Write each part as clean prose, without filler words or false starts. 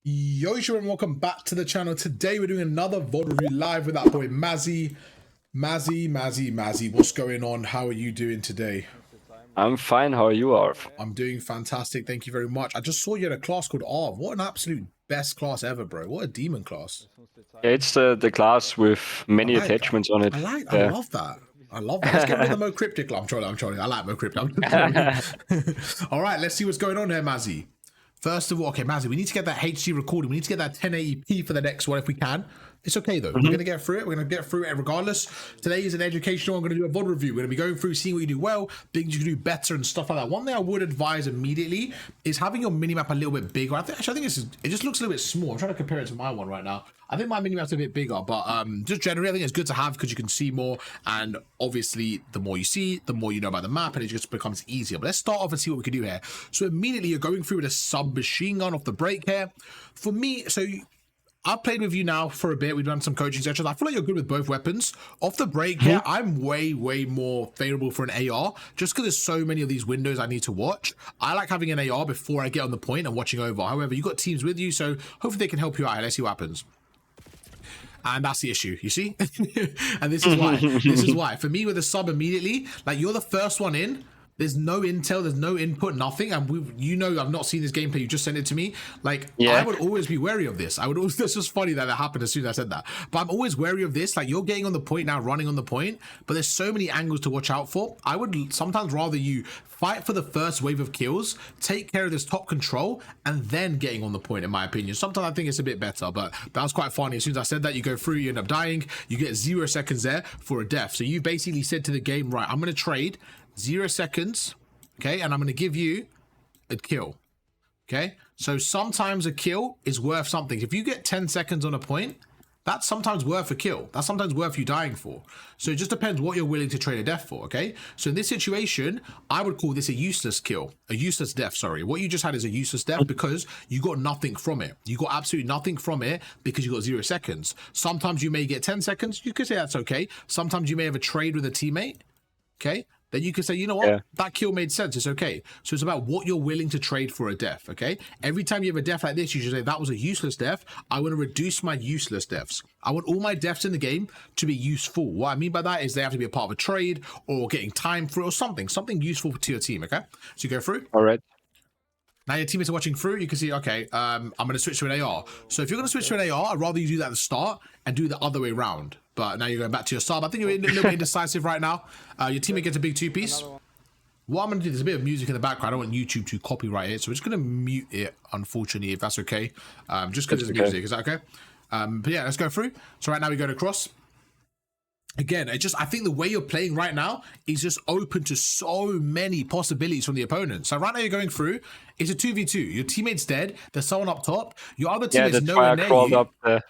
Yo, and welcome back to the channel. Today we're doing another VOD review live with that boy Mazzy. Mazzy, what's going on? How are you doing today? I'm fine. How are you, Arv? I'm doing fantastic. Thank you very much. I just saw you had a class called Arv. What an absolute best class ever, bro. What a demon class. Yeah, it's the class with I many like that. attachments on it. I love that. I love that. Let's get rid of the Mo Cryptic. I'm trolling. I like Mo Cryptic. All right, let's see what's going on here, Mazzy. First of all, okay, Mazzy, we need to get that HD recording. We need to get that 1080p for the next one if we can. It's okay though. We're gonna get through it. We're gonna get through it regardless. Today is an educational. I'm gonna do a VOD review. We're gonna be going through, seeing what you do well, things you can do better, and stuff like that. One thing I would advise immediately is having your minimap a little bit bigger. I think it just looks a little bit small. I'm trying to compare it to my one right now. I think my minimap's a bit bigger, but just generally, I think it's good to have because you can see more. And obviously, the more you see, the more you know about the map, and it just becomes easier. But let's start off and see what we can do here. So immediately, you're going through with a submachine gun off the break here. For me, I've played with you now for a bit. We've done some coaching sessions. I feel like you're good with both weapons. Off the break here, I'm way more favorable for an AR just because there's so many of these windows I need to watch. I like having an AR before I get on the point and watching over. However, you've got teams with you, so hopefully they can help you out. Let's see what happens. And that's the issue, you see? And this is why. This is why. For me, with a sub immediately, like you're the first one in. There's no intel, there's no input, nothing. And I've not seen this gameplay. You just sent it to me. Like, yeah. I would always be wary of this. This was funny that it happened as soon as I said that. But I'm always wary of this. Like, you're getting on the point now, running on the point. But there's so many angles to watch out for. I would sometimes rather you fight for the first wave of kills, take care of this top control, and then getting on the point, in my opinion. Sometimes I think it's a bit better, but that was quite funny. As soon as I said that, you go through, you end up dying. You get 0 seconds there for a death. So you basically said to the game, right, I'm going to trade 0 seconds, okay, and I'm going to give you a kill, okay? So sometimes a kill is worth something. If you get 10 seconds on a point, that's sometimes worth a kill. That's sometimes worth you dying for. So it just depends what you're willing to trade a death for, okay? So in this situation, I would call this a useless kill, a useless death, sorry. What you just had is a useless death because you got nothing from it. You got absolutely nothing from it because you got 0 seconds. Sometimes you may get 10 seconds. You could say that's okay. Sometimes you may have a trade with a teammate, okay? Then you can say, you know what, yeah, that kill made sense, it's okay. So it's about what you're willing to trade for a death, okay? Every time you have a death like this, you should say, that was a useless death. I want to reduce my useless deaths. I want all my deaths in the game to be useful. What I mean by that is they have to be a part of a trade or getting time for it or something useful to your team, okay? So you go through. All right. Now your teammates are watching through, you can see, okay, I'm going to switch to an AR. So if you're going to switch to an AR, I'd rather you do that at the start and do the other way around. But now you're going back to your sub. I think you're a little bit indecisive right now. Your teammate gets a big 2-piece. What I'm going to do, there's a bit of music in the background. I don't want YouTube to copyright it. So we're just going to mute it, unfortunately, if that's okay. Just because it's music. Is that okay? But yeah, let's go through. So right now we go to cross. Again, I think the way you're playing right now is just open to so many possibilities from the opponent. So right now you're going through, it's a 2v2. Your teammate's dead. There's someone up top. Your other teammate's nowhere near you. Up there.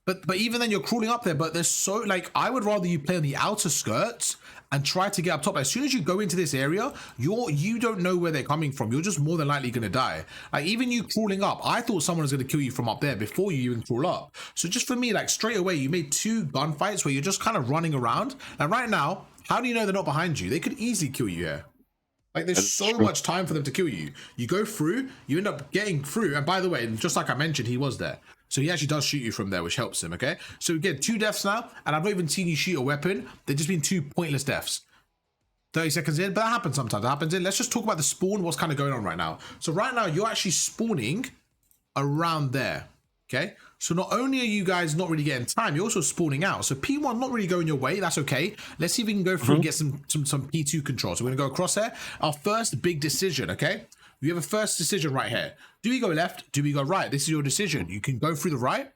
But even then you're crawling up there. But there's so, like, I would rather you play on the outer skirts and try to get up top. As soon as you go into this area, you don't know where they're coming from. You're just more than likely going to die. Like, even you crawling up, I thought someone was going to kill you from up there before you even crawl up. So just for me, like, straight away, you made 2 gunfights where you're just kind of running around. And right now, how do you know they're not behind you? They could easily kill you here. Like, there's so much time for them to kill you. You go through, you end up getting through. And by the way, just like I mentioned, he was there. So he actually does shoot you from there, which helps him, okay? So we get 2 deaths now, and I've not even seen you shoot a weapon. They've just been 2 pointless deaths. 30 seconds in, but that happens sometimes. That happens in. Let's just talk about the spawn, what's kind of going on right now. So right now, you're actually spawning around there, okay? So not only are you guys not really getting time, you're also spawning out. So P1 not really going your way. That's okay. Let's see if we can go through and get some P2 control. So we're going to go across there. Our first big decision, okay? We have a first decision right here. Do we go left? Do we go right? This is your decision. You can go through the right,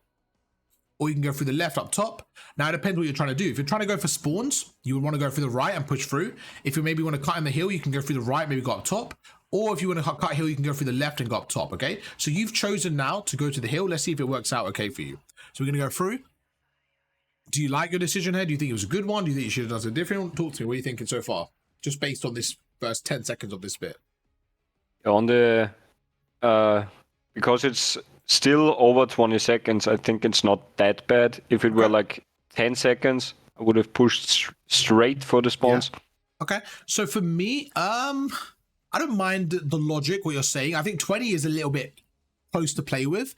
or you can go through the left up top. Now, it depends what you're trying to do. If you're trying to go for spawns, you would want to go through the right and push through. If you maybe want to cut in the hill, you can go through the right, maybe go up top. Or if you want to cut hill, you can go through the left and go up top, okay? So you've chosen now to go to the hill. Let's see if it works out okay for you. So we're going to go through. Do you like your decision here? Do you think it was a good one? Do you think you should have done something different? Talk to me. What are you thinking so far? Just based on this first 10 seconds of this bit. On the... because it's still over 20 seconds, I think it's not that bad. If it were like 10 seconds, I would have pushed straight for the spawns. Yeah. Okay, so for me, I don't mind the logic, what you're saying. I think 20 is a little bit close to play with,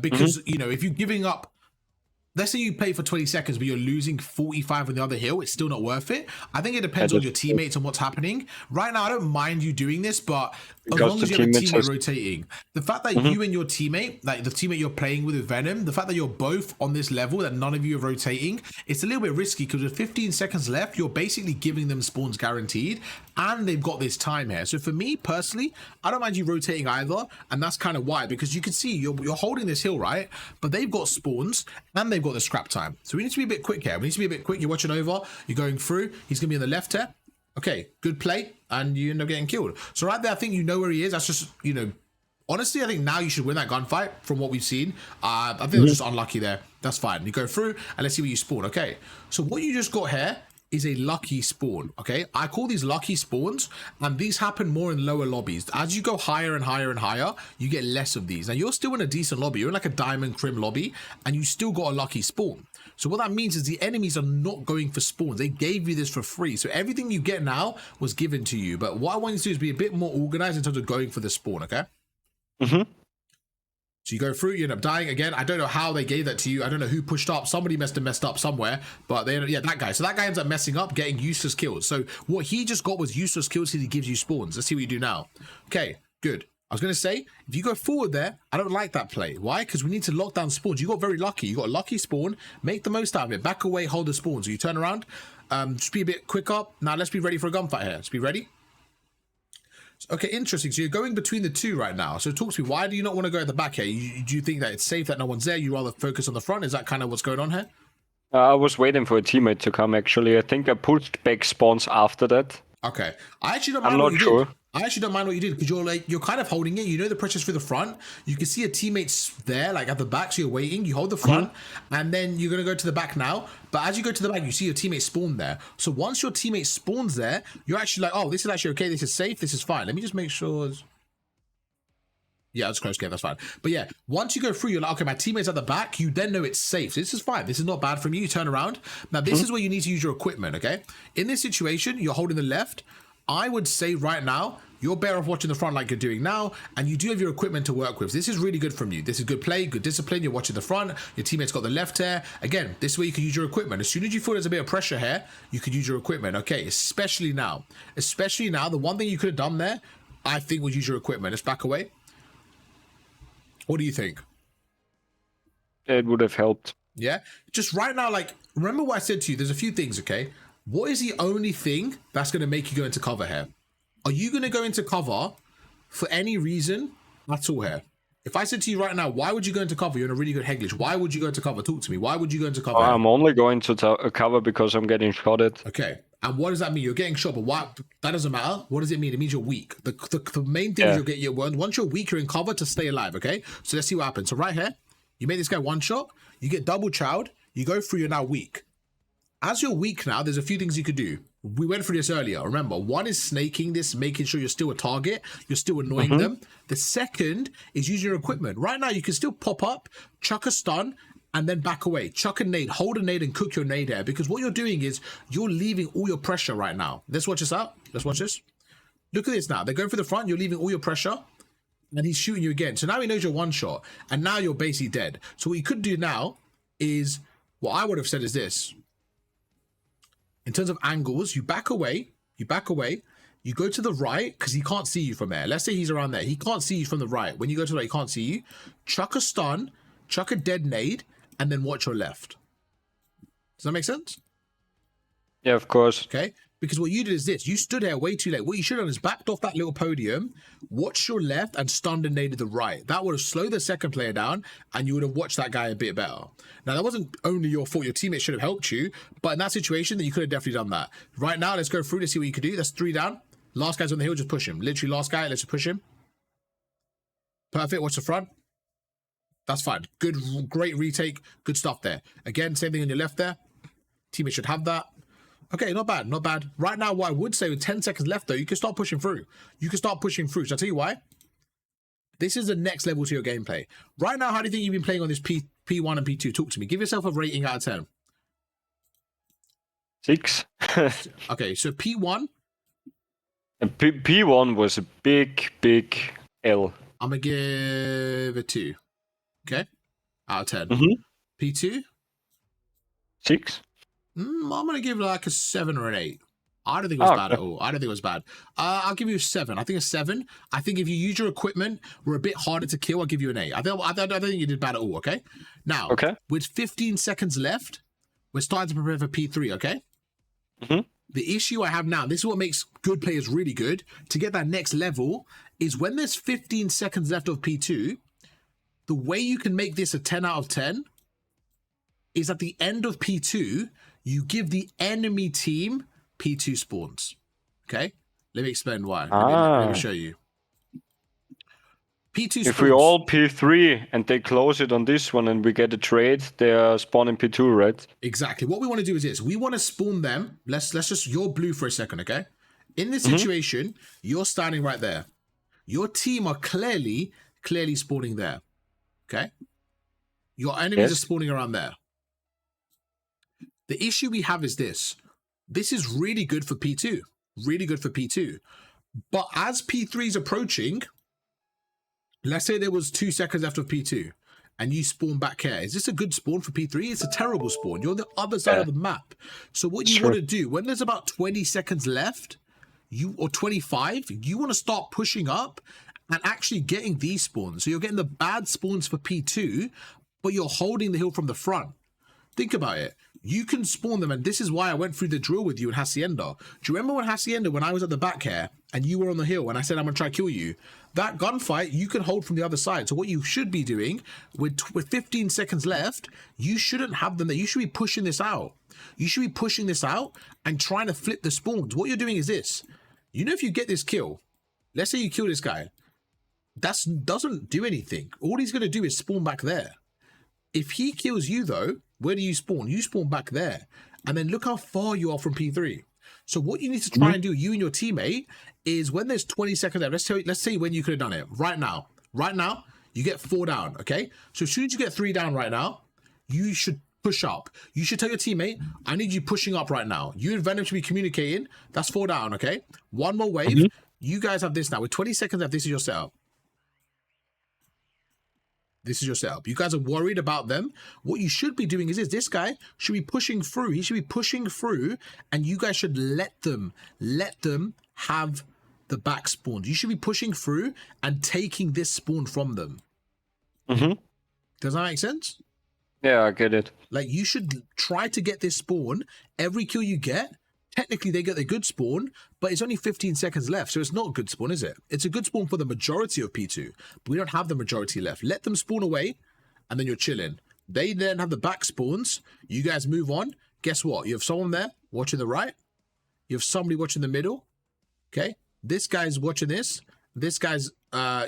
because you know, if you're giving up, let's say you play for 20 seconds, but you're losing 45 on the other hill, it's still not worth it. I think it depends on your teammates and what's happening. Right now, I don't mind you doing this, but as long as you have a teammate rotating, the fact that you and your teammate, like the teammate you're playing with Venom, the fact that you're both on this level, that none of you are rotating, it's a little bit risky because with 15 seconds left, you're basically giving them spawns guaranteed, and they've got this time here. So for me personally, I don't mind you rotating either, and that's kind of why, because you can see you're holding this hill, right? But they've got spawns and they've got the scrap time. So we need to be a bit quick here. We need to be a bit quick. You're watching over, you're going through, he's gonna be on the left here. Okay, good play, and you end up getting killed. So right there, I think you know where he is. That's just, you know, honestly, I think now you should win that gunfight from what we've seen. I think it was just unlucky there. That's fine. You go through, and let's see where you spawn. Okay, so what you just got here is a lucky spawn. Okay, I call these lucky spawns, and these happen more in lower lobbies. As you go higher and higher and higher, you get less of these. Now you're still in a decent lobby, you're in like a diamond crim lobby, and you still got a lucky spawn. So what that means is the enemies are not going for spawns. They gave you this for free, so everything you get now was given to you. But what I want you to do is be a bit more organized in terms of going for the spawn. Okay. So you go through, you end up dying again. I don't know how they gave that to you. I don't know who pushed up. Somebody must have messed up somewhere, but they, yeah, that guy. So that guy ends up messing up, getting useless kills. So what he just got was useless kills because he gives you spawns. Let's see what you do now. Okay, good. I was going to say, if you go forward there, I don't like that play. Why? Because we need to lock down spawns. You got very lucky. You got a lucky spawn. Make the most out of it. Back away, hold the spawn. So you turn around. Just be a bit quicker. Now let's be ready for a gunfight here. Let's be ready. Okay, interesting. So you're going between the two right now. So talk to me. Why do you not want to go at the back here? Do you think that it's safe that no one's there? You rather focus on the front? Is that kind of what's going on here? I was waiting for a teammate to come, actually. I think I pushed back spawns after that. Okay. I actually don't mind what you did. I actually don't mind what you did because you're kind of holding it. You know the pressure's through the front. You can see a teammate's there, like at the back, so you're waiting. You hold the front, and then you're gonna go to the back now. But as you go to the back, you see your teammate spawn there. So once your teammate spawns there, you're actually like, oh, this is actually okay. This is safe. This is fine. Let me just make sure. Yeah, it's close game. That's fine. But yeah, once you go through, you're like, okay, my teammate's at the back. You then know it's safe. So this is fine. This is not bad from you. You turn around. Now, this is where you need to use your equipment, okay? In this situation, you're holding the left. I would say right now, you're better off watching the front like you're doing now, and you do have your equipment to work with. This is really good from you. This is good play, good discipline. You're watching the front. Your teammate's got the left here. Again, this is where you can use your equipment. As soon as you feel there's a bit of pressure here, you could use your equipment, okay? Especially now. Especially now, the one thing you could have done there, I think, was use your equipment. Let's back away. What do you think? It would have helped. Yeah? Just right now, like, remember what I said to you. There's a few things, okay? What is the only thing that's going to make you go into cover here? Are you going to go into cover for any reason at all here? If I said to you right now, why would you go into cover? You're in a really good head glitch. Why would you go into cover? Talk to me. Why would you go into cover? I'm only going to cover because I'm getting shotted. Okay. And what does that mean? You're getting shot, but why? That doesn't matter. What does it mean? It means you're weak. The main thing is you'll get your once you're weak, you're in cover to stay alive, okay? So let's see what happens. So right here, you make this guy one shot, you get double chowed, you go through, you're now weak. As you're weak now, there's a few things you could do. We went through this earlier. Remember, one is snaking this, making sure you're still a target. You're still annoying them. The second is using your equipment. Right now, you can still pop up, chuck a stun, and then back away. Chuck a nade, hold a nade, and cook your nade there. Because what you're doing is you're leaving all your pressure right now. Let's watch this out. Let's watch this. Look at this now. They're going for the front. You're leaving all your pressure. And he's shooting you again. So now he knows you're one shot. And now you're basically dead. So what you could do now is, what I would have said is this. In terms of angles, you back away, you go to the right, because he can't see you from there. Let's say he's around there. He can't see you from the right. When you go to the right, he can't see you. Chuck a stun, chuck a dead nade, and then watch your left. Does that make sense? Yeah, of course. Okay. Because what you did is this. You stood there way too late. What you should have done is backed off that little podium, watched your left, and stunned and naded the right. That would have slowed the second player down, and you would have watched that guy a bit better. Now, that wasn't only your fault. Your teammate should have helped you. But in that situation, then you could have definitely done that. Right now, let's go through to see what you could do. That's 3 down. Last guy's on the hill. Just push him. Literally, last guy. Let's just push him. Perfect. Watch the front. That's fine. Good, great retake. Good stuff there. Again, same thing on your left there. Teammate should have that. Okay, not bad, not bad. Right now, what I would say with 10 seconds left, though, you can start pushing through. You can start pushing through. So I'll tell you why. This is the next level to your gameplay. Right now, how do you think you've been playing on this P1 and P2? Talk to me. Give yourself a rating out of 10. 6. Okay, so P1. And P1 was a big L. I'm gonna give it 2. Okay, out of 10. Mhm. P2. 6. I'm gonna give it like a 7 or an 8. I don't think it was bad Okay. at all. I don't think it was bad. I'll give you a 7. I think a 7. I think if you use your equipment, we're a bit harder to kill. I'll give you an 8. I don't think you did bad at all. Okay. Now, Okay. with 15 seconds left, we're starting to prepare for P3. Okay. Mhm. The issue I have now, this is what makes good players really good. To get that next level is when there's 15 seconds left of P2. The way you can make this a 10 out of 10 is at the end of P2, you give the enemy team P2 spawns. Okay? Let me explain why. Let me show you. P2 spawns. If we all P3 and they close it on this one and we get a trade, they are spawning P2, right? Exactly. What we want to do is this. We want to spawn them. Let's just, you're blue for a second, okay? In this situation, you're standing right there. Your team are clearly spawning there. Okay? Your enemies are spawning around there. The issue we have is this. This is really good for P2. Really good for P2. But as P3 is approaching, let's say there was 2 seconds left of P2 and you spawn back here. Is this a good spawn for P3? It's a terrible spawn. You're on the other side of the map. So what you want to do, when there's about 20 seconds left, or 25, you want to start pushing up and actually getting these spawns. So you're getting the bad spawns for P2, but you're holding the hill from the front. Think about it. You can spawn them, and this is why I went through the drill with you in Hacienda. Do you remember when I was at the back here, and you were on the hill, and I said, I'm going to try to kill you? That gunfight, you can hold from the other side. So what you should be doing, with 15 seconds left, you shouldn't have them there. You should be pushing this out. You should be pushing this out and trying to flip the spawns. What you're doing is this. You know, if you get this kill, let's say you kill this guy, that doesn't do anything. All he's going to do is spawn back there. If he kills you, though, where do you spawn? You spawn back there. And then look how far you are from P3. So what you need to try and do, you and your teammate, is when there's 20 seconds left, let's say when you could have done it. Right now, you get 4 down, okay? So as soon as you get 3 down right now, you should push up. You should tell your teammate, I need you pushing up right now. You and Venom should be communicating. That's 4 down, okay? 1 more wave. You guys have this now. With 20 seconds left, this is your setup. This is your setup. You guys are worried about them. What you should be doing is this guy should be pushing through. He should be pushing through, and you guys should let them have the back spawns. You should be pushing through and taking this spawn from them. Does that make sense? Yeah, I get it. Like, you should try to get this spawn. Every kill you get, technically they get a good spawn, but it's only 15 seconds left, so it's not a good spawn, is it? It's a good spawn for the majority of P2, but we don't have the majority left. Let them spawn away, and then you're chilling. They then have the back spawns. You guys move on. Guess what? You have someone there watching the right. You have somebody watching the middle. Okay? This guy's watching this. This guy's,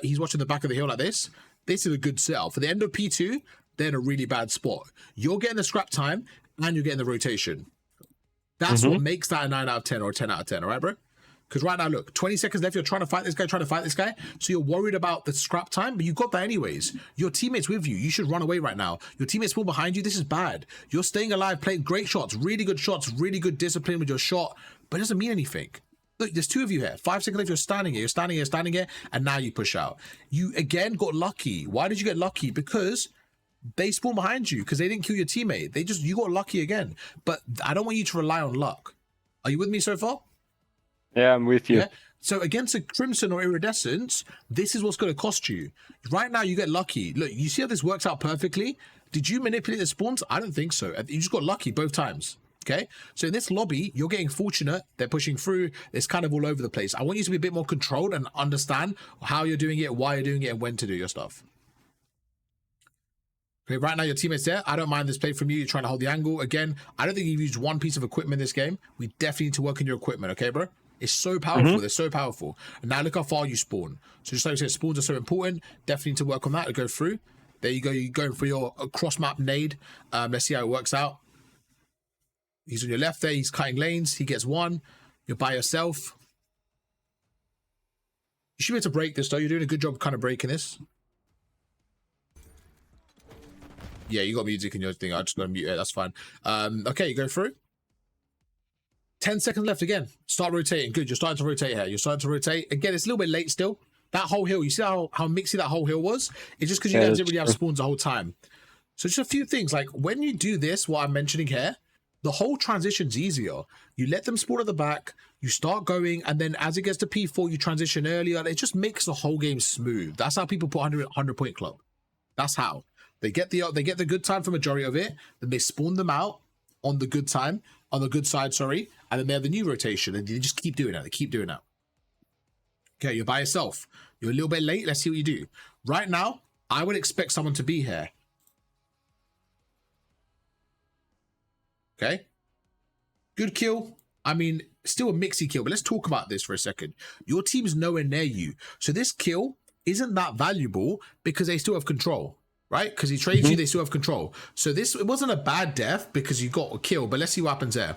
he's watching the back of the hill like this. This is a good setup. For the end of P2, they're in a really bad spot. You're getting the scrap time, and you're getting the rotation. That's what makes that a 9 out of 10 or a 10 out of 10, all right, bro? Because right now, look, 20 seconds left, you're trying to fight this guy, so you're worried about the scrap time, but you got that anyways. Your teammate's with you. You should run away right now. Your teammate's full behind you. This is bad. You're staying alive, playing great shots, really good discipline with your shot, but it doesn't mean anything. Look, there's 2 of you here. 5 seconds left, you're standing here, and now you push out. You, again, got lucky. Why did you get lucky? Because they spawn behind you because they didn't kill your teammate. You got lucky again. But I don't want you to rely on luck. Are you with me so far? Yeah, I'm with you. Yeah? So against a Crimson or Iridescence, this is what's going to cost you. Right now, you get lucky. Look, you see how this works out perfectly? Did you manipulate the spawns? I don't think so. You just got lucky both times. Okay? So in this lobby, you're getting fortunate. They're pushing through. It's kind of all over the place. I want you to be a bit more controlled and understand how you're doing it, why you're doing it, and when to do your stuff. Okay, right now your teammate's there. I don't mind this play from you. You're trying to hold the angle. Again, I don't think you've used one piece of equipment in this game. We definitely need to work on your equipment, okay, bro? It's so powerful. They're so powerful. And now look how far you spawn. So just like I said, spawns are so important. Definitely need to work on that to go through. There you go. You're going for your cross-map nade. Let's see how it works out. He's on your left there. He's cutting lanes. He gets 1. You're by yourself. You should be able to break this, though. You're doing a good job kind of breaking this. Yeah, you got music in your thing. I just gotta mute it. That's fine. Okay, you go through. 10 seconds left again. Start rotating. Good. You're starting to rotate here. You're starting to rotate. Again, it's a little bit late still. That whole hill, you see how mixy that whole hill was? It's just because you guys didn't really have spawns the whole time. So just a few things, like when you do this, what I'm mentioning here, the whole transition's easier. You let them spawn at the back, you start going, and then as it gets to P4, you transition earlier. It just makes the whole game smooth. That's how people put 100 point club. That's how. They get the good time for majority of it, then they spawn them out on the good time, on the good side, sorry, and then they have the new rotation, and you just keep doing that. They keep doing that. Okay, you're by yourself. You're a little bit late. Let's see what you do. Right now, I would expect someone to be here. Okay. Good kill. I mean, still a mixy kill, but let's talk about this for a second. Your team's nowhere near you. So this kill isn't that valuable because they still have control, right? Because he trades you, they still have control. So it wasn't a bad death because you got a kill, but let's see what happens there.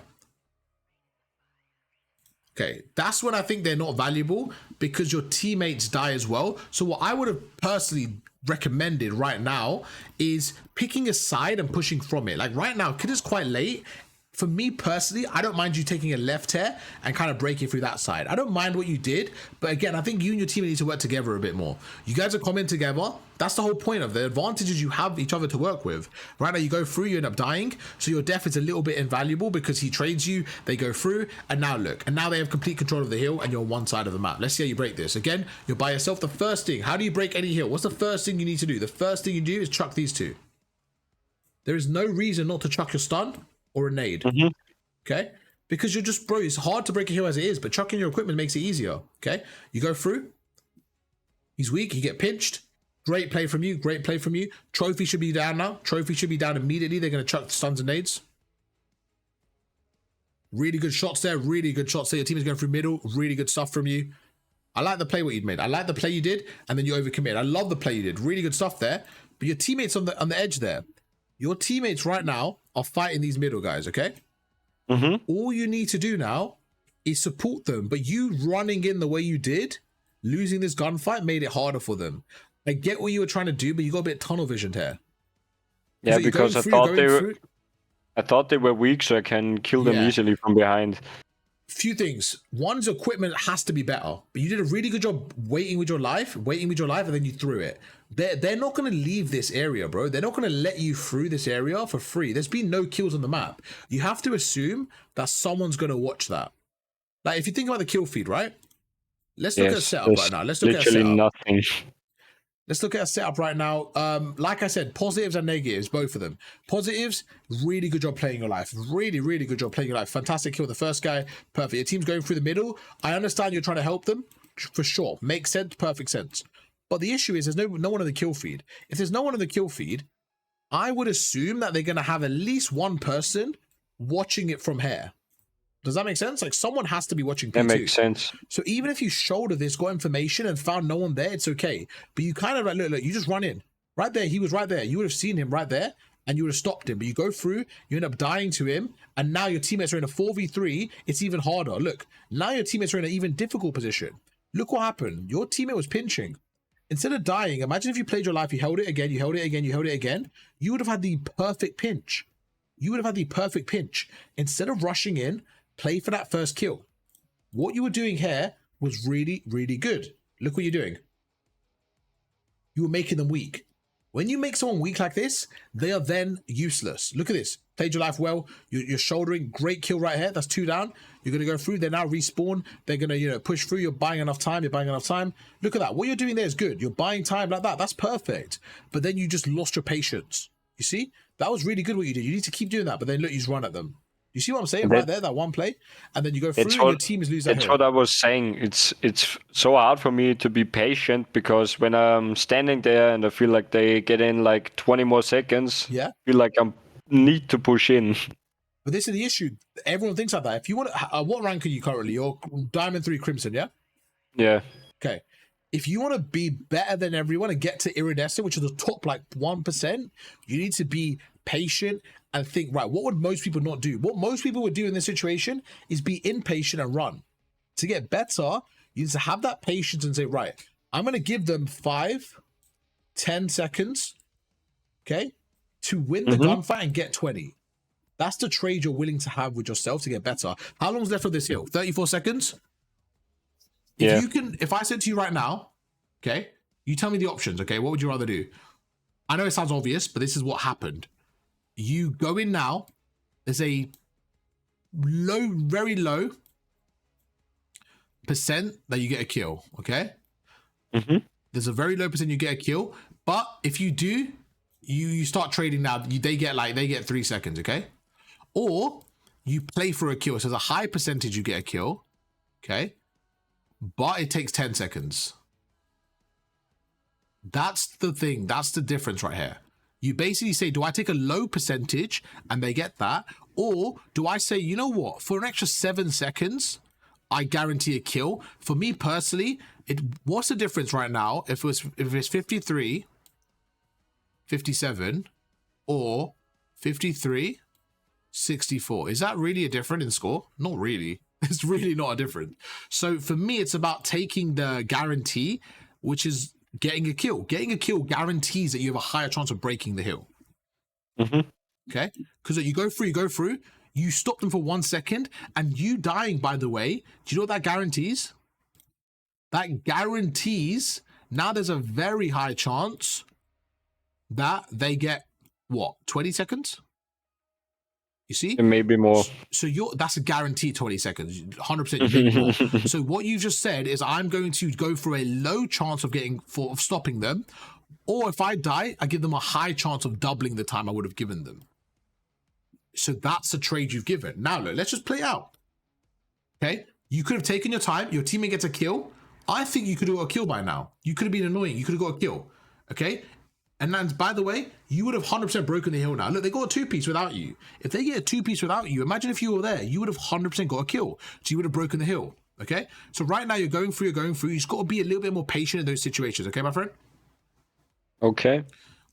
Okay, that's when I think they're not valuable because your teammates die as well. So what I would have personally recommended right now is picking a side and pushing from it. Like right now, kid is quite late. For me personally, I don't mind you taking a left here and kind of breaking through that side. I don't mind what you did, but again, I think you and your team need to work together a bit more. You guys are coming together. That's the whole point of the advantages you have each other to work with. Right now, you go through, you end up dying, so your death is a little bit invaluable because he trades you, they go through, and now look, and now they have complete control of the hill, and you're on one side of the map. Let's see how you break this. Again, you're by yourself. The first thing, how do you break any hill? What's the first thing you need to do? The first thing you do is chuck these two. There is no reason not to chuck your stun or a nade. Okay, because you're just, bro, it's hard to break a hill as it is, but chucking your equipment makes it easier. Okay, you go through, he's weak, you get pinched. Great play from you, great play from you. Trophy should be down now. Trophy should be down immediately. They're going to chuck the stuns and nades. Really good shots there, really good shots there. Your team is going through middle. Really good stuff from you. I like the play what you'd made. I like the play you did, and then you overcommit. I love the play you did. Really good stuff there. But your teammates on the edge there, your teammates right now are fighting these middle guys, okay? All you need to do now is support them. But you running in the way you did, losing this gunfight made it harder for them. I get what you were trying to do, but you got a bit tunnel visioned here. Yeah, because I thought they were weak, so I can kill them easily from behind. Few things. One's equipment has to be better, but you did a really good job waiting with your life, and then you threw it. They're not going to leave this area, bro. They're not going to let you through this area for free. There's been no kills on the map. You have to assume that someone's going to watch that. Like, if you think about the kill feed, right? Let's look at a setup right now. Let's look at a setup. Nothing. Let's look at a setup right now. Like I said, positives and negatives, both of them. Positives, really good job playing your life. Really, really good job playing your life. Fantastic kill the first guy. Perfect. Your team's going through the middle. I understand you're trying to help them, for sure. Makes sense, perfect sense. But the issue is there's no one on the kill feed. If there's no one on the kill feed, I would assume that they're going to have at least one person watching it from here. Does that make sense? Like, someone has to be watching P2. That makes sense. So even if you shoulder this, got information and found no one there, it's okay. But you kind of like, look, you just run in. Right there, he was right there. You would have seen him right there, and you would have stopped him. But you go through, you end up dying to him, and now your teammates are in a 4v3. It's even harder. Look, now your teammates are in an even difficult position. Look what happened. Your teammate was pinching. Instead of dying, imagine if you played your life, you held it again, you held it again, you held it again. You would have had the perfect pinch. You would have had the perfect pinch. Instead of rushing in, play for that first kill. What you were doing here was really, really good. Look what you're doing. You were making them weak. When you make someone weak like this, they are then useless. Look at this. Played your life well. You're shouldering. Great kill right here. That's 2 down. You're going to go through. They now respawn. They're going to, push through. You're buying enough time. You're buying enough time. Look at that. What you're doing there is good. You're buying time like that. That's perfect. But then you just lost your patience. You see? That was really good what you did. You need to keep doing that. But then look, you just run at them. You see what I'm saying right there? That one play, and then you go through, and your team is losing. That's what I was saying. It's so hard for me to be patient because when I'm standing there and I feel like they get in like 20 more seconds, I feel like I need to push in. But this is the issue. Everyone thinks like that. If you want, what rank are you currently? You're Diamond 3 Crimson, yeah? Yeah. Okay. If you want to be better than everyone and get to Iridescent, which is the top like 1%, you need to be patient and think, right, what would most people not do? What most people would do in this situation is be impatient and run. To get better, you need to have that patience and say, right, I'm going to give them 5, 10 seconds, okay, to win the gunfight and get 20. That's the trade you're willing to have with yourself to get better. How long's left of this hill? 34 seconds? If I said to you right now, Okay? You tell me the options, okay? What would you rather do? I know it sounds obvious, but this is what happened. You go in now. There's a low, very low percent that you get a kill, okay? There's a very low percent you get a kill, but if you do, you start trading now. They get 3 seconds, okay? Or you play for a kill. So there's a high percentage you get a kill, okay? But it takes 10 seconds. That's the thing. That's the difference right here. You basically say, do I take a low percentage and they get that? Or do I say, you know what? For an extra 7 seconds, I guarantee a kill. For me personally, what's the difference right now if it's 53, 57, or 53, 64? Is that really a difference in score? Not really. It's really not a difference. So for me, it's about taking the guarantee, which is getting a kill. Getting a kill guarantees that you have a higher chance of breaking the hill. Okay? Because you go through, you stop them for 1 second, and you dying, by the way, do you know what that guarantees? That guarantees now there's a very high chance that they get, what, 20 seconds? You see? And maybe more. So that's a guaranteed 20 seconds. 100% you get more. So what you just said is I'm going to go for a low chance of stopping them. Or if I die, I give them a high chance of doubling the time I would have given them. So that's the trade you've given. Now, look, let's just play out. Okay? You could have taken your time. Your teammate gets a kill. I think you could have got a kill by now. You could have been annoying. You could have got a kill. Okay? And then, by the way, you would have 100% broken the hill now. Look, they got a 2-piece without you. If they get a 2-piece without you, imagine if you were there. You would have 100% got a kill. So you would have broken the hill. Okay? So right now, you're going through. You just got to be a little bit more patient in those situations. Okay, my friend? Okay.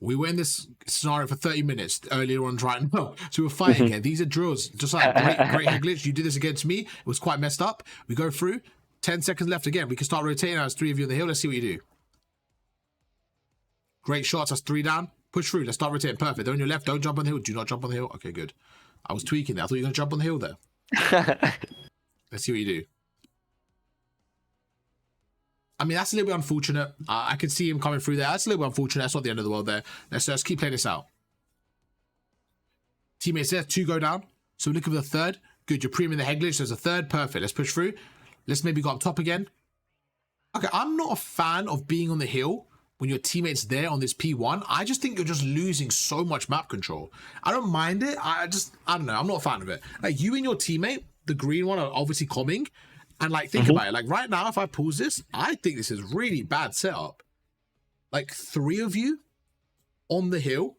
We were in this scenario for 30 minutes earlier on right now. So we're fighting here. These are drills. Just like great head glitch. You did this against me. It was quite messed up. We go through. 10 seconds left again. We can start rotating. Now there's 3 of you on the hill. Let's see what you do. Great shots. That's 3 down. Push through. Let's start rotating. Perfect. They're on your left. Don't jump on the hill. Do not jump on the hill. Okay, good. I was tweaking there. I thought you were going to jump on the hill there. Let's see what you do. I mean, that's a little bit unfortunate. I can see him coming through there. That's a little bit unfortunate. That's not the end of the world there. Let's keep playing this out. Teammates there. 2 go down. So we're looking for the 3rd. Good. You're pre-ing the head glitch. There's a 3rd. Perfect. Let's push through. Let's maybe go up top again. Okay, I'm not a fan of being on the hill when your teammate's there on this P1. I just think you're just losing so much map control. I don't mind it. I don't know. I'm not a fan of it. Like, you and your teammate, the green one, are obviously coming. And like, think about it. Like right now, if I pause this, I think this is really bad setup. Like 3 of you on the hill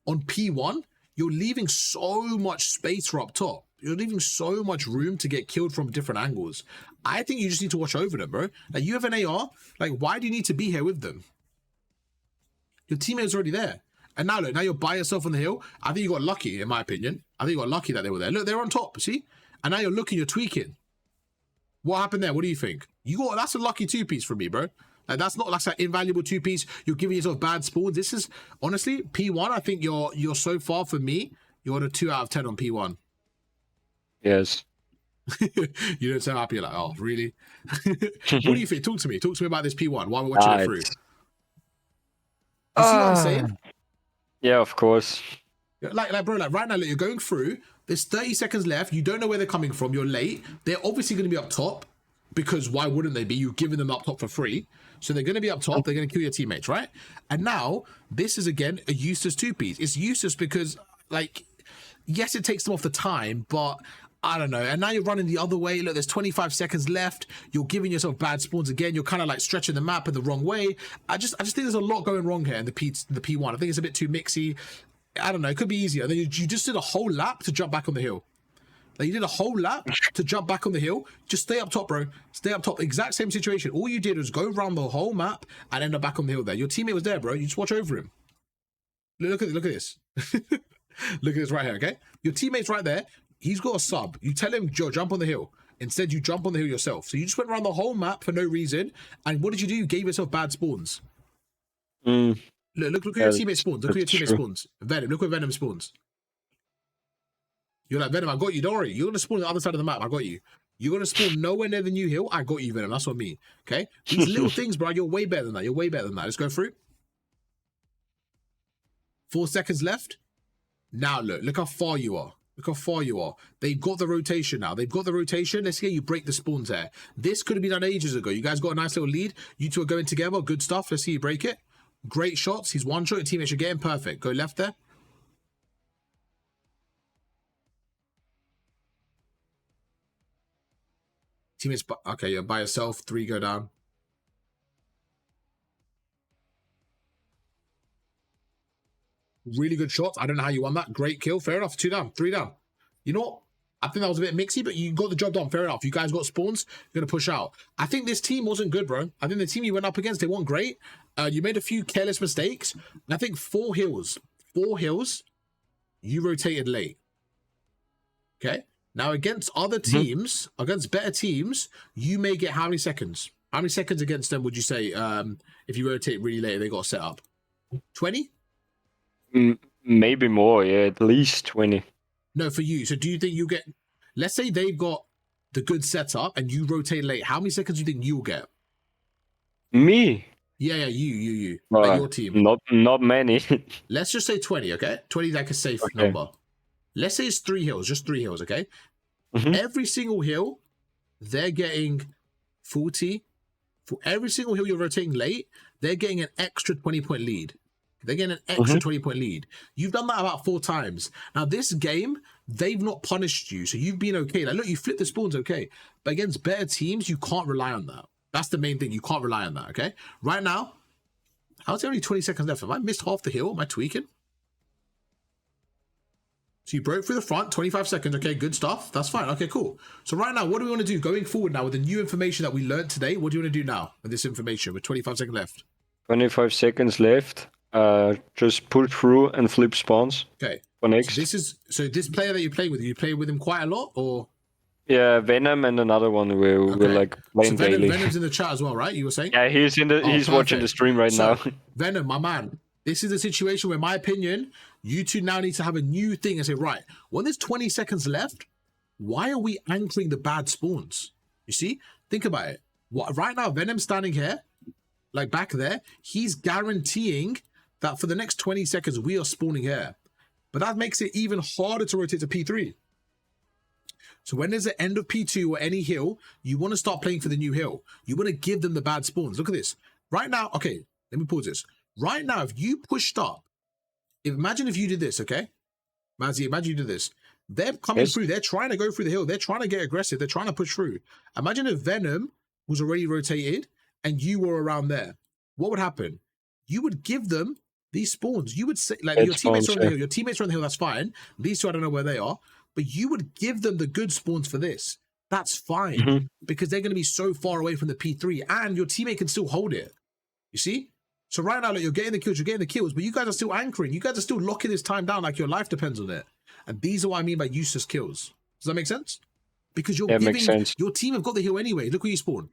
on P1, you're leaving so much space for up top. You're leaving so much room to get killed from different angles. I think you just need to watch over them, bro. Like, you have an AR. Like, why do you need to be here with them? Your teammate's already there. And now, look, now you're by yourself on the hill. I think you got lucky, in my opinion. I think you got lucky that they were there. Look, they're on top, see? And now you're looking, you're tweaking. What happened there? What do you think? That's a lucky 2-piece from me, bro. Like, that's not like that invaluable 2-piece. You're giving yourself bad spawns. This is, honestly, P1, I think you're so far, for me, you're on a 2 out of 10 on P1. Yes. You don't sound happy. You're like, oh, really? What do you think? Talk to me about this P1 while we're watching it through. You see what I'm saying? Yeah, of course. Like, bro, like right now, look, you're going through. There's 30 seconds left. You don't know where they're coming from. You're late. They're obviously going to be up top, because why wouldn't they be? You've given them up top for free. So they're going to be up top. They're going to kill your teammates, right? And now this is, again, a useless 2-piece. It's useless because, like, yes, it takes them off the time, but I don't know. And now you're running the other way. Look, there's 25 seconds left. You're giving yourself bad spawns again. You're kind of like stretching the map in the wrong way. I just think there's a lot going wrong here in the P1. I think it's a bit too mixy. I don't know. It could be easier. Then you just did a whole lap to jump back on the hill. Like, you did a whole lap to jump back on the hill. Just stay up top, bro. Stay up top. Exact same situation. All you did was go around the whole map and end up back on the hill there. Your teammate was there, bro. You just watch over him. Look at this. Look at this right here, okay? Your teammate's right there. He's got a sub. You tell him, Joe, jump on the hill. Instead, you jump on the hill yourself. So you just went around the whole map for no reason. And what did you do? You gave yourself bad spawns. Look at your teammate spawns. Look at your teammate spawns. Venom. Look where Venom spawns. You're like, Venom, I got you. Don't worry. You're going to spawn on the other side of the map. I got you. You're going to spawn nowhere near the new hill. I got you, Venom. That's what I mean. Okay? These little things, bro, you're way better than that. You're way better than that. Let's go through. 4 seconds left. Now, look how far you are. Look how far you are. They've got the rotation now. They've got the rotation. Let's see how you break the spawns there. This could have been done ages ago. You guys got a nice little lead. You two are going together. Good stuff. Let's see you break it. Great shots. He's one shot. Your teammates are getting perfect. Go left there. Teammates, okay, you're by yourself. 3 go down. Really good shots. I don't know how you won that. Great kill. Fair enough. 2 down. 3 down. You know what? I think that was a bit mixy, but you got the job done. Fair enough. You guys got spawns. You're going to push out. I think this team wasn't good, bro. I think the team you went up against, they weren't great. You made a few careless mistakes. I think 4 hills. 4 hills. You rotated late. Okay? Now, against other teams, against better teams, you may get how many seconds? How many seconds against them would you say if you rotate really late, they got set up? 20? Maybe more, yeah, at least 20. No, for you. So do you think you get, let's say they've got the good setup and you rotate late. How many seconds do you think you'll get? Me? Yeah, you. Like your team. Not many. Let's just say 20, okay? 20 is like a safe number. Let's say it's 3 hills, just 3 hills, okay? Every single hill, they're getting 40. For every single hill you're rotating late, they're getting an extra 20-point lead. They're getting an extra 20-point lead. You've done that about 4 times. Now, this game, they've not punished you, so you've been okay. Like, look, you flipped the spawns, okay. But against better teams, you can't rely on that. That's the main thing. You can't rely on that, okay? Right now, how's there only 20 seconds left? Have I missed half the hill? Am I tweaking? So you broke through the front, 25 seconds. Okay, good stuff. That's fine. Okay, cool. So right now, what do we want to do going forward now with the new information that we learned today? What do you want to do now with this information with 25 seconds left? 25 seconds left. Just pull through and flip spawns. Okay. For next. So this player that you play with, you play with him quite a lot, or? Yeah, Venom and another one we're like playing daily. Venom's in the chat as well, right? You were saying? Yeah, he's watching the stream right now. Venom, my man. This is a situation where, in my opinion, you two now need to have a new thing and say, right, when there's 20 seconds left, why are we anchoring the bad spawns? You see? Think about it. Right now, Venom's standing here, like back there. He's guaranteeing that for the next 20 seconds, we are spawning here. But that makes it even harder to rotate to P3. So when there's an end of P2 or any hill, you want to start playing for the new hill. You want to give them the bad spawns. Look at this. Right now, okay, let me pause this. Right now, if you pushed up, imagine if you did this, okay? Mazzy, imagine you did this. They're coming through. They're trying to go through the hill. They're trying to get aggressive. They're trying to push through. Imagine if Venom was already rotated and you were around there. What would happen? You would give them these spawns. You would say, like, your teammates are on the hill. Your teammates are on the hill. That's fine. These two, I don't know where they are. But you would give them the good spawns for this. That's fine. Because they're going to be so far away from the P3. And your teammate can still hold it. You see? So right now, like, you're getting the kills, but you guys are still anchoring. You guys are still locking this time down like your life depends on it. And these are what I mean by useless kills. Does that make sense? Because you're giving, your team have got the hill anyway. Look where you spawn.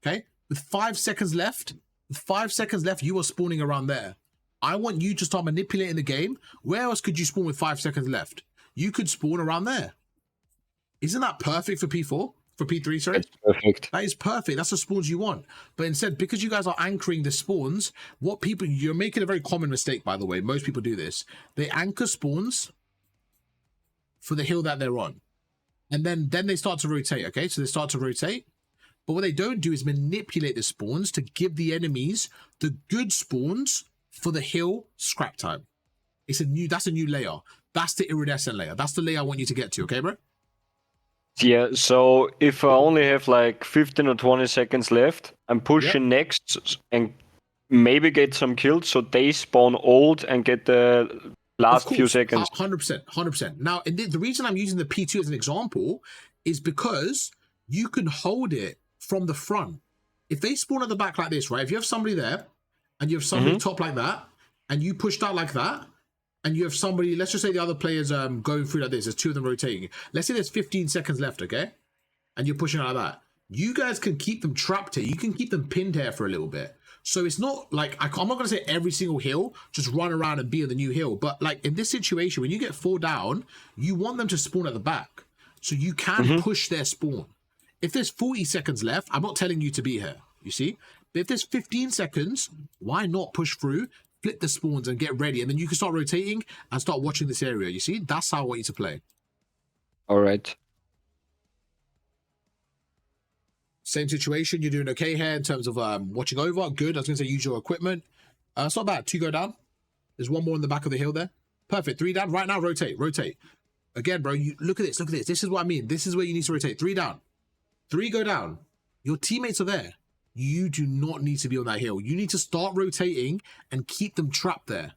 Okay? With 5 seconds left, you are spawning around there. I want you to start manipulating the game. Where else could you spawn with 5 seconds left? You could spawn around there. Isn't that perfect for P4? For P3, sorry? It's perfect. That is perfect. That's the spawns you want. But instead, because you guys are anchoring the spawns, you're making a very common mistake, by the way. Most people do this. They anchor spawns for the hill that they're on. And then they start to rotate, okay? So they start to rotate. But what they don't do is manipulate the spawns to give the enemies the good spawns for the hill scrap time. That's a new layer. That's the iridescent layer. That's the layer I want you to get to, okay, bro? Yeah, so if I only have like 15 or 20 seconds left, I'm pushing next and maybe get some kills so they spawn old and get the last few seconds. 100%. Now, the reason I'm using the P2 as an example is because you can hold it from the front. If they spawn at the back like this, right? If you have somebody there and you have somebody top like that and you pushed out like that, and you have somebody, let's just say the other player's going through like this. There's 2 of them rotating. Let's say there's 15 seconds left, okay? And you're pushing out like that. You guys can keep them trapped here. You can keep them pinned here for a little bit. So it's not like, I'm not going to say every single hill, just run around and be on the new hill. But like in this situation, when you get 4 down, you want them to spawn at the back. So you can push their spawn. If there's 40 seconds left, I'm not telling you to be here, you see? But if there's 15 seconds, why not push through, flip the spawns and get ready, and then you can start rotating and start watching this area, you see? That's how I want you to play. All right. Same situation, you're doing okay here in terms of watching over. Good, I was going to say use your equipment. It's not bad. 2 go down. There's 1 more in the back of the hill there. Perfect. 3 down. Right now, rotate. Again, bro, you look at this. This is what I mean. This is where you need to rotate. 3 down. 3 go down. Your teammates are there. You do not need to be on that hill. You need to start rotating and keep them trapped there.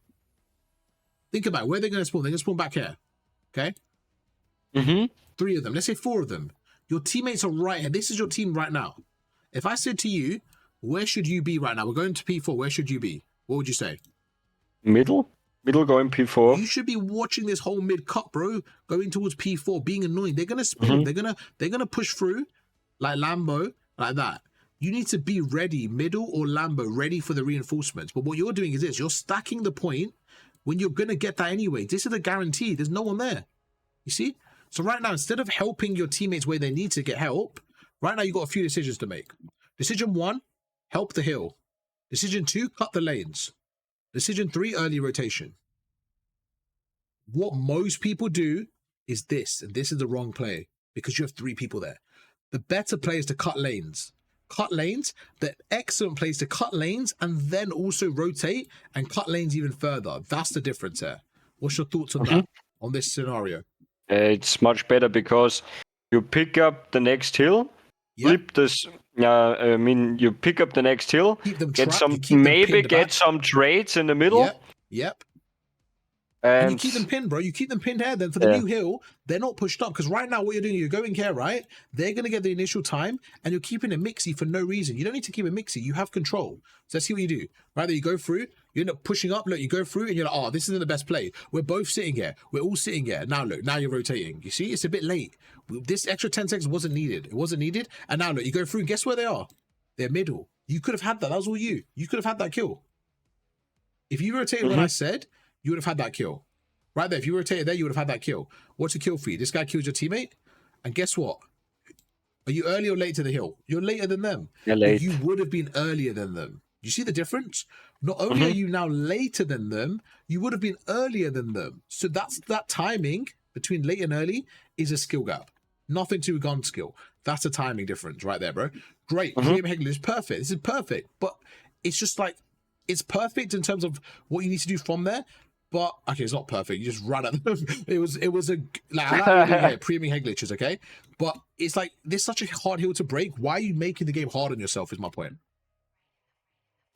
Think about it. Where they're going to spawn. They're going to spawn back here. Okay? 3 of them. Let's say 4 of them. Your teammates are right here. This is your team right now. If I said to you, where should you be right now? We're going to P4. Where should you be? What would you say? Middle going P4. You should be watching this whole mid cut, bro. Going towards P4, being annoying. They're gonna spawn. They're gonna push through like Lambo, like that. You need to be ready, middle or Lambo, ready for the reinforcements. But what you're doing is this: you're stacking the point when you're gonna get that anyway. This is a guarantee. There's no one there. You see? So right now, instead of helping your teammates where they need to get help, right now you've got a few decisions to make. Decision 1, help the hill. Decision 2, cut the lanes. Decision 3, early rotation. What most people do is this, and this is the wrong play because you have 3 people there. The better play is to cut lanes. Cut lanes, the excellent play is to cut lanes and then also rotate and cut lanes even further. That's the difference here. What's your thoughts on that, on this scenario? It's much better because you pick up the next hill, flip this. You pick up the next hill, get some, maybe get some trades in the middle. Yep. And you keep them pinned, bro. You keep them pinned here. Then for the new hill, they're not pushed up. Because right now, what you're doing, you're going here, right? They're going to get the initial time, and you're keeping a mixy for no reason. You don't need to keep a mixy. You have control. So let's see what you do. Right there, you go through. You end up pushing up. Look, you go through, and you're like, oh, this isn't the best play. We're both sitting here. We're all sitting here. Now, look, now you're rotating. You see, it's a bit late. This extra 10 seconds wasn't needed. It wasn't needed. And now, look, you go through, and guess where they are? They're middle. You could have had that. That was all you. You could have had that kill. If you rotated what I said, you would have had that kill. Right there, if you rotated there, you would have had that kill. What's the kill feed? This guy kills your teammate, and guess what? Are you early or late to the hill? You're later than them. You're late. You would have been earlier than them. You see the difference? Not only are you now later than them, you would have been earlier than them. So that timing between late and early is a skill gap. Nothing to gun skill. That's a timing difference right there, bro. Great. Hegler is perfect. This is perfect. But it's just like, it's perfect in terms of what you need to do from there. But okay, it's not perfect. You just run at them. It was a like I like pre-aiming head glitches, okay? But it's like this is such a hard hill to break. Why are you making the game hard on yourself? Is my point.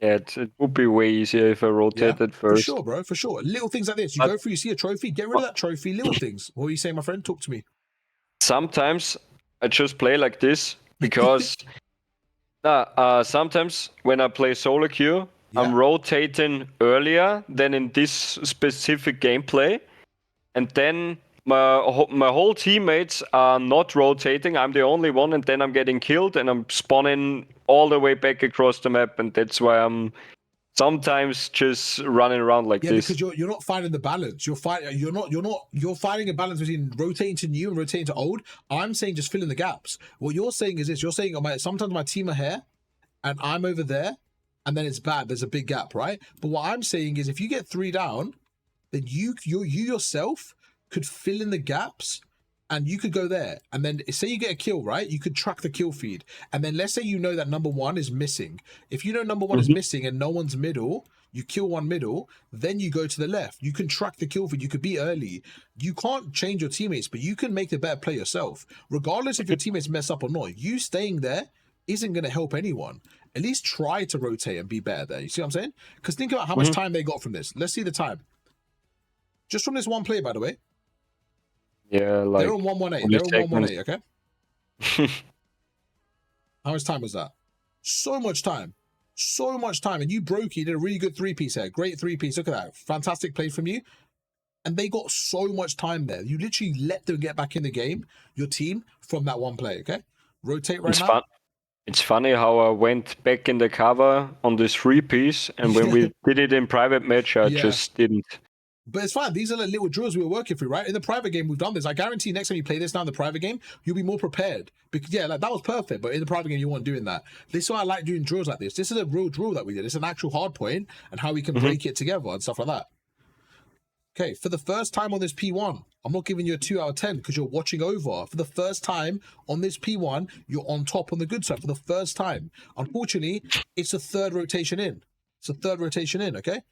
Yeah, it would be way easier if I rotated first. For sure, bro. For sure. Little things like this. You go through, you see a trophy, get rid of that trophy. Little things. What are you saying, my friend? Talk to me. Sometimes I just play like this because sometimes when I play solo queue, I'm rotating earlier than in this specific gameplay, and then my whole teammates are not rotating. I'm the only one, and then I'm getting killed, and I'm spawning all the way back across the map, and that's why I'm sometimes just running around like this. Because you're not finding the balance. You're finding a balance between rotating to new and rotating to old. I'm saying just fill in the gaps. What you're saying is this: you're saying sometimes my team are here, and I'm over there. And then it's bad. There's a big gap, right? But what I'm saying is if you get 3 down, then you yourself could fill in the gaps and you could go there. And then say you get a kill, right? You could track the kill feed. And then let's say you know that number 1 is missing. If you know number 1 is missing and no one's middle, you kill one middle, then you go to the left. You can track the kill feed. You could be early. You can't change your teammates, but you can make the better play yourself. Regardless if your teammates mess up or not, you staying there isn't going to help anyone. At least try to rotate and be better there. You see what I'm saying? Because think about how much time they got from this. Let's see the time. Just from this one play, by the way. Yeah, like... They're on 118. They're on 118, okay? How much time was that? So much time. So much time. And you broke. You did a really good 3-piece here. Great 3-piece. Look at that. Fantastic play from you. And they got so much time there. You literally let them get back in the game, your team, from that one play, okay? Rotate right now. It's funny how I went back in the cover on this 3-piece, and when we did it in private match, I just didn't. But it's fine. These are the little drills we were working through, right? In the private game, we've done this. I guarantee next time you play this now in the private game, you'll be more prepared. Because yeah, like that was perfect. But in the private game, you weren't doing that. This is why I like doing drills like this. This is a real drill that we did. It's an actual hard point and how we can break it together and stuff like that. Okay, for the first time on this P1, I'm not giving you a 2 out of 10 because you're watching over. For the first time on this P1, you're on top on the good side for the first time. Unfortunately, it's a third rotation in. It's a third rotation in, okay?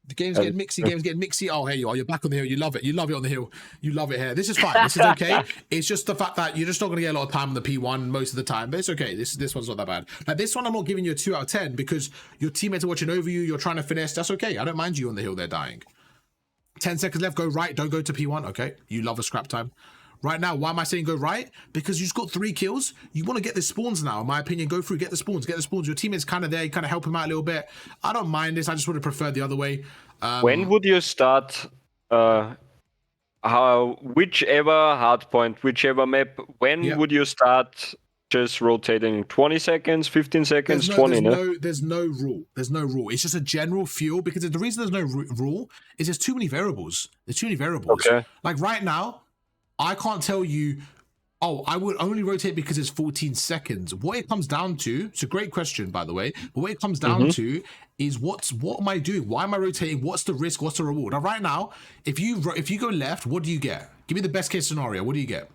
The game's getting mixy, game's getting mixy. Oh, here you are. You're back on the hill. You love it. You love it on the hill. You love it here. This is fine. This is okay. It's just the fact that you're just not going to get a lot of time on the P1 most of the time. But it's okay. This one's not that bad. Like this one, I'm not giving you a 2 out of 10 because your teammates are watching over you. You're trying to finesse. That's okay. I don't mind you on the hill there dying. 10 seconds left. Go right. Don't go to P1. Okay. You love a scrap time. Right now, why am I saying go right? Because you just got 3 kills. You want to get the spawns now, in my opinion. Go through, get the spawns, get the spawns. Your teammate's kind of there. You kind of help him out a little bit. I don't mind this. I just would have preferred the other way. When would you start? Whichever hardpoint, whichever map. When would you start? Just rotating 20 seconds, 15 seconds, 20. There's no rule. There's no rule. It's just a general feel because the reason there's no rule is there's too many variables. There's too many variables. Okay. Like right now, I can't tell you, oh, I would only rotate because it's 14 seconds. What it comes down to, it's a great question, by the way, but what it comes down to is what am I doing? Why am I rotating? What's the risk? What's the reward? Now, right now, if you go left, what do you get? Give me the best case scenario. What do you get?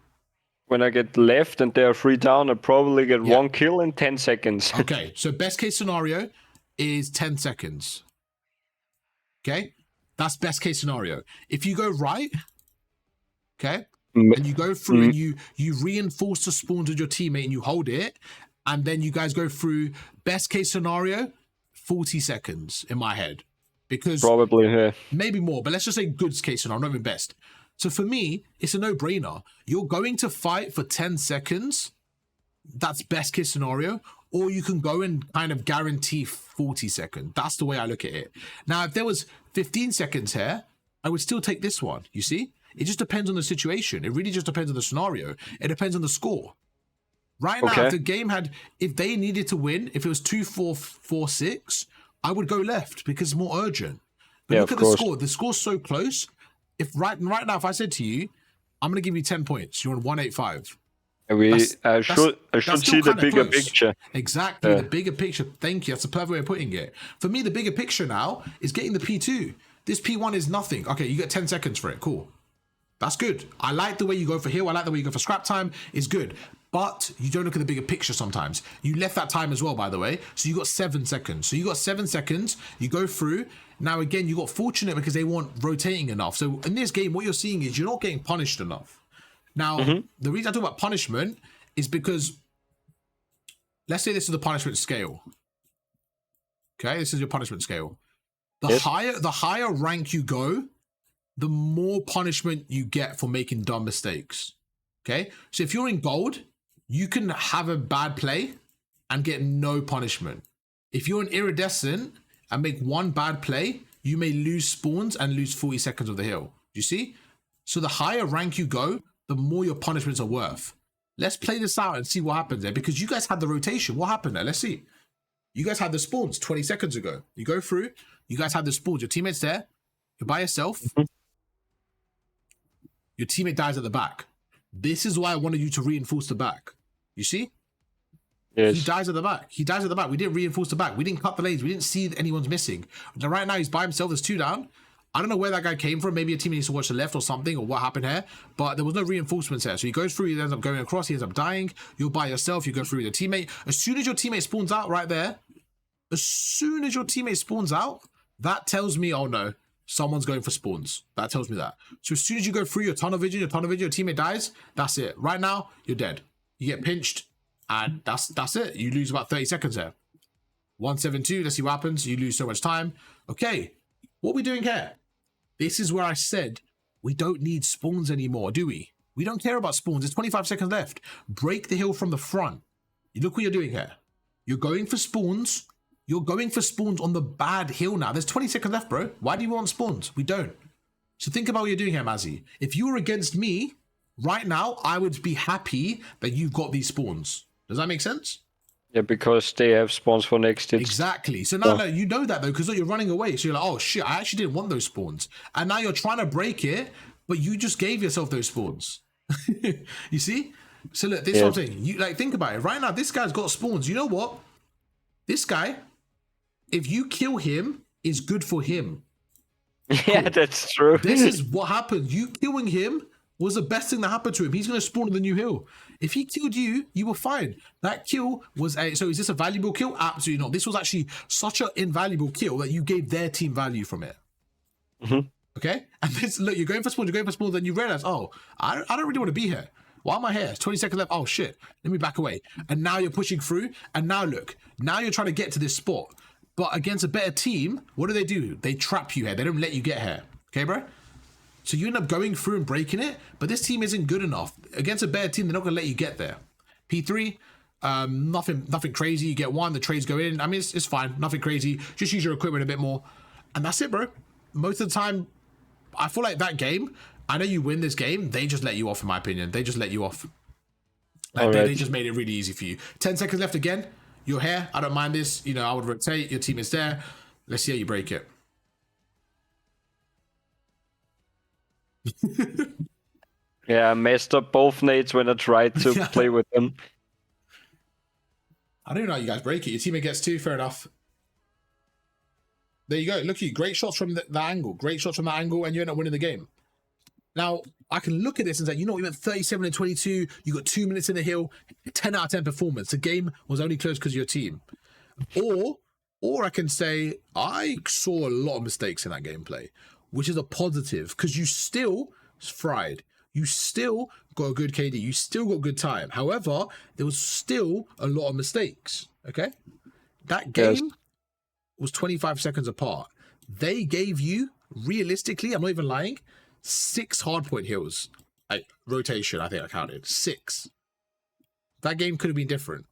When I get left and they're 3 down, I probably get 1 kill in 10 seconds. Okay, so best case scenario is 10 seconds. Okay, that's best case scenario. If you go right, okay, and you go through and you reinforce the spawns with your teammate and you hold it, and then you guys go through best case scenario, 40 seconds in my head. Because probably maybe more, but let's just say good case scenario, not even best. So for me, it's a no-brainer. You're going to fight for 10 seconds. That's best case scenario. Or you can go and kind of guarantee 40 seconds. That's the way I look at it. Now, if there was 15 seconds here, I would still take this one. You see? It just depends on the situation. It really just depends on the scenario. It depends on the score. Right now, if the game if they needed to win, if it was 2-4, 4-6, I would go left because it's more urgent. But look at the score. The score's so close. If right now, if I said to you, I'm going to give you 10 points, you're on 185. I should see the bigger picture. Exactly, the bigger picture. Thank you. That's the perfect way of putting it. For me, the bigger picture now is getting the P2. This P1 is nothing. Okay, you get 10 seconds for it. Cool. That's good. I like the way you go for hill. I like the way you go for scrap time. It's good. But you don't look at the bigger picture sometimes. You left that time as well, by the way. So you got 7 seconds. So you got 7 seconds. You go through. Now, again, you got fortunate because they weren't rotating enough. So in this game, what you're seeing is you're not getting punished enough. Now, the reason I talk about punishment is because let's say this is the punishment scale. Okay, this is your punishment scale. The higher rank you go, the more punishment you get for making dumb mistakes. Okay, so if you're in gold, you can have a bad play and get no punishment. If you're an iridescent and make one bad play, you may lose spawns and lose 40 seconds of the hill. Do you see? So the higher rank you go, the more your punishments are worth. Let's play this out and see what happens there, because you guys had the rotation. What happened there? Let's see. You guys had the spawns 20 seconds ago. You go through, you guys had the spawns. Your teammate's there. You're by yourself. Your teammate dies at the back. This is why I wanted you to reinforce the back. You see? Yes. He dies at the back. He dies at the back. We didn't reinforce the back. We didn't cut the lanes. We didn't see anyone's missing. Now, right now, he's by himself. There's 2 down. I don't know where that guy came from. Maybe a teammate needs to watch the left or something, or what happened here. But there was no reinforcements here. So he goes through. He ends up going across. He ends up dying. You're by yourself. You go through with your teammate. As soon as your teammate spawns out right there, as soon as your teammate spawns out, that tells me, oh no, someone's going for spawns. That tells me that. So as soon as you go through your tunnel vision, your teammate dies, that's it. Right now, you're dead. You get pinched, and that's it. You lose about 30 seconds there. 172, let's see what happens. You lose so much time. Okay, what are we doing here? This is where I said we don't need spawns anymore, do we? We don't care about spawns. There's 25 seconds left. Break the hill from the front. You look what you're doing here. You're going for spawns. You're going for spawns on the bad hill now. There's 20 seconds left, bro. Why do you want spawns? We don't. So think about what you're doing here, Mazzy. If you were against me, right now, I would be happy that you've got these spawns. Does that make sense? Yeah, because they have spawns for next hits. Exactly. So now you know that though, because you're running away. So you're like, oh shit, I actually didn't want those spawns. And now you're trying to break it, but you just gave yourself those spawns. You see? So look, this is what I'm saying. You like think about it. Right now, this guy's got spawns. You know what? This guy, if you kill him, is good for him. Yeah, cool. That's true. This is what happened. You killing him was the best thing that happened to him. He's going to spawn on the new hill. If he killed you, you were fine. That kill was a... So is this a valuable kill? Absolutely not. This was actually such an invaluable kill that you gave their team value from it. Mm-hmm. Okay? And this, look, you're going for spawn, then you realize, oh, I don't really want to be here. Why am I here? It's 20 seconds left. Oh, shit. Let me back away. And now you're pushing through. And now look. Now you're trying to get to this spot. But against a better team, what do? They trap you here. They don't let you get here. Okay, bro? So you end up going through and breaking it, but this team isn't good enough. Against a better team, they're not going to let you get there. P3, nothing crazy. You get one, the trades go in. I mean, it's fine. Nothing crazy. Just use your equipment a bit more. And that's it, bro. Most of the time, I feel like that game, I know you win this game, they just let you off, in my opinion. They just let you off. Like, they just made it really easy for you. 10 seconds left again. You're here. I don't mind this. You know, I would rotate. Your team is there. Let's see how you break it. Yeah, I messed up both nades when I tried to play with them. I don't know how you guys break it. Your teammate gets 2, fair enough. There you go. Look at you. Great shots from that angle. Great shots from that angle, and you end up winning the game. Now, I can look at this and say, you know what, you went 37 and 22, you got 2 minutes in the hill, 10 out of 10 performance. The game was only close because of your team. Or I can say, I saw a lot of mistakes in that gameplay, which is a positive, because you still fried. You still got a good KD. You still got good time. However, there was still a lot of mistakes, okay? That game was 25 seconds apart. They gave you, realistically, I'm not even lying, 6 hardpoint hills. Like, rotation, I think I counted. 6. That game could have been different.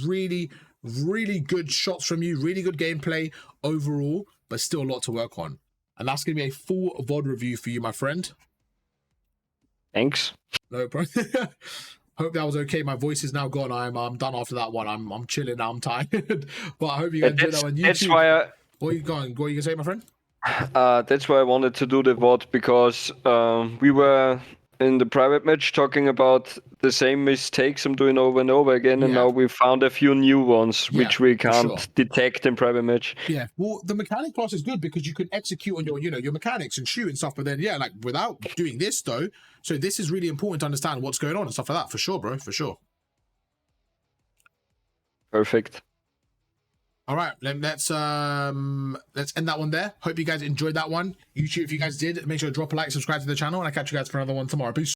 Really, really good shots from you. Really good gameplay overall, but still a lot to work on. And that's going to be a full VOD review for you, my friend. Thanks. No problem. Hope that was okay. My voice is now gone. I'm done after that one. I'm chilling now. I'm tired. But I hope you guys enjoyed that on YouTube. That's why What are you going to say, my friend? That's why I wanted to do the VOD, because we were in the private match talking about the same mistakes I'm doing over and over again, and now we found a few new ones which we can't detect in private match. Yeah, well, the mechanic class is good because you can execute on your mechanics and shoot and stuff, but then like without doing this though, so this is really important to understand what's going on and stuff like that, for sure, bro, for sure. Perfect. All right, let's end that one there. Hope you guys enjoyed that one. YouTube, if you guys did, make sure to drop a like, subscribe to the channel, and I'll catch you guys for another one tomorrow. Peace.